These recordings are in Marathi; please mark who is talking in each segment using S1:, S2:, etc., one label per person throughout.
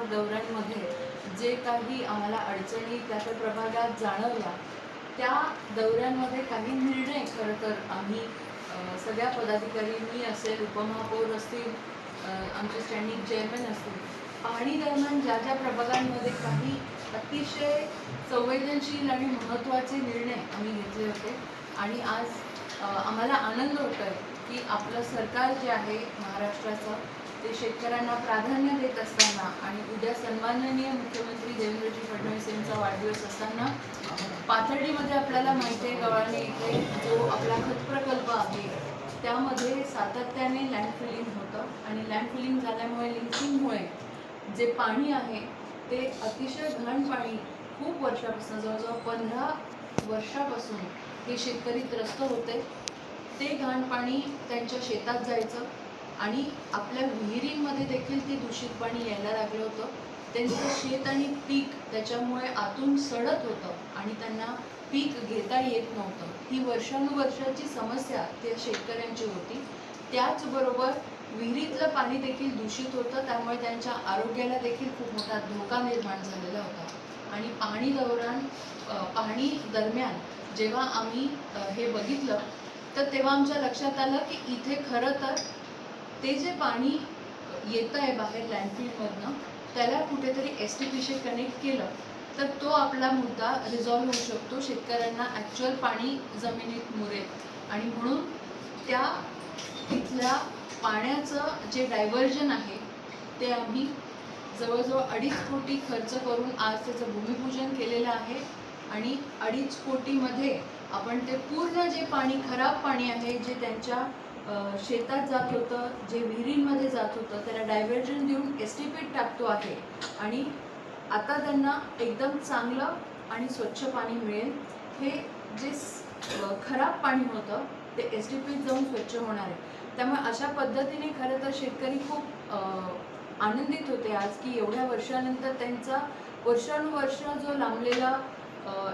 S1: प्रभाग दौऱ्यांमध्ये जे काही आम्हाला अडचणी त्या प्रभागात जाणवल्या, त्या दौऱ्यांमध्ये काही निर्णय खरं तर आम्ही सगळ्या पदाधिकारी, मी असेल, उपमहापौर असतील, आमचे स्टँडिंग चेअरमन असतील, पाहणी दरम्यान ज्या ज्या प्रभागांमध्ये काही अतिशय संवेदनशील आणि महत्त्वाचे निर्णय आम्ही घेतले होते. आणि आज आम्हाला आनंद होतो आहे की आपलं सरकार जे आहे महाराष्ट्राचं, ते शेतकऱ्यांना प्राधान्य देत असताना आणि उद्या सन्माननीय मुख्यमंत्री देवेंद्रजी फडणवीस यांचा वाढदिवस असताना पाथर्डीमध्ये आपल्याला माहिती आहे, गव्हाणे इथे जो आपला खत प्रकल्प आहे त्यामध्ये सातत्याने लँड फिलिंग होतं आणि लँड फिलिंग झाल्यामुळे, लिंचिंगमुळे जे पाणी आहे ते अतिशय घाण पाणी खूप वर्षापासून, जवळजवळ 15 वर्षापासून हे शेतकरी त्रस्त होते. ते घाण पाणी त्यांच्या शेतात जायचं आणि आपल्या विहिरींमध्ये देखील ते दूषित पाणी यायला लागलं होतं. त्यांचं शेत आणि पीक त्याच्यामुळे आतून सडत होतं आणि त्यांना पीक घेता येत नव्हतं. ही वर्षानुवर्षाची समस्या त्या शेतकऱ्यांची होती. त्याचबरोबर विहिरीतलं पाणी देखील दूषित होतं, त्यामुळे त्यांच्या आरोग्याला देखील खूप मोठा धोका निर्माण झालेला होता. आणि पाहणी दरम्यान जेव्हा आम्ही हे बघितलं तर तेव्हा आमच्या लक्षात आलं की इथे खरं तर ते जे पाणी येतं आहे बाहेर लँडफिलमधनं, त्याला कुठेतरी STPशी कनेक्ट केलं तर तो आपला मुद्दा रिझॉल्व्ह होऊ शकतो, शेतकऱ्यांना ॲक्च्युअल पाणी जमिनीत मुरेल. आणि म्हणून त्या तिथल्या पाण्याचं जे डायव्हर्जन आहे ते आम्ही जवळजवळ 2.5 कोटी खर्च करून आज त्याचं भूमिपूजन केलेलं आहे. आणि 2.5 कोटीमध्ये आपण ते पूर्ण जे पाणी, खराब पाणी आहे, जे त्यांच्या शेतात जात होतं, जे विहिरींमध्ये जात होतं, त्याला डायव्हर्जन देऊन STPत टाकतो आहे. आणि आता त्यांना एकदम चांगलं आणि स्वच्छ पाणी मिळेल. हे जे खराब पाणी होतं ते STPत जाऊन स्वच्छ होणार आहे. त्यामुळे अशा पद्धतीने खरं तर शेतकरी खूप आनंदित होते आज की एवढ्या वर्षानंतर त्यांचा वर्षानुवर्ष जो लांबलेला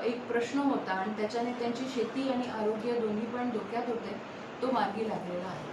S1: एक प्रश्न होता आणि त्याच्याने त्यांची शेती आणि आरोग्य दोन्ही पण धोक्यात होते, तो मार्गी लागलेला आहे.